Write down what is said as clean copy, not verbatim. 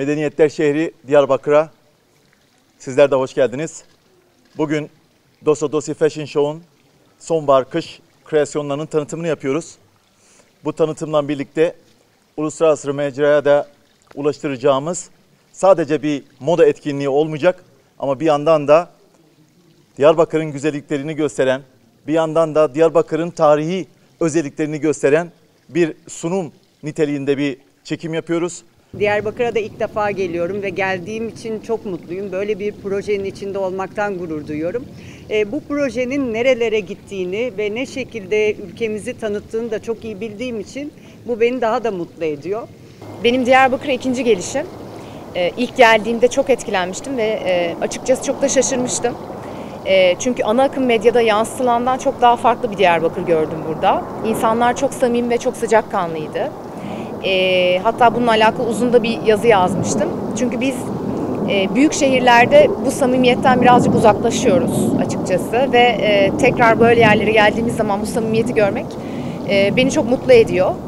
Medeniyetler şehri Diyarbakır'a sizler de hoş geldiniz. Bugün Dosa Dosi Fashion Show'un sonbahar-kış kreasyonlarının tanıtımını yapıyoruz. Bu tanıtımla birlikte uluslararası mecraya da ulaştıracağımız sadece bir moda etkinliği olmayacak ama bir yandan da Diyarbakır'ın güzelliklerini gösteren, bir yandan da Diyarbakır'ın tarihi özelliklerini gösteren bir sunum niteliğinde bir çekim yapıyoruz. Diyarbakır'a da ilk defa geliyorum ve geldiğim için çok mutluyum. Böyle bir projenin içinde olmaktan gurur duyuyorum. Bu projenin nerelere gittiğini ve ne şekilde ülkemizi tanıttığını da çok iyi bildiğim için bu beni daha da mutlu ediyor. Benim Diyarbakır'a ikinci gelişim. İlk geldiğimde çok etkilenmiştim ve açıkçası çok da şaşırmıştım. Çünkü ana akım medyada yansıtılandan çok daha farklı bir Diyarbakır gördüm burada. İnsanlar çok samimi ve çok sıcakkanlıydı. Hatta bununla alakalı uzun da bir yazı yazmıştım. Çünkü biz büyük şehirlerde bu samimiyetten birazcık uzaklaşıyoruz açıkçası. Ve tekrar böyle yerlere geldiğimiz zaman bu samimiyeti görmek beni çok mutlu ediyor.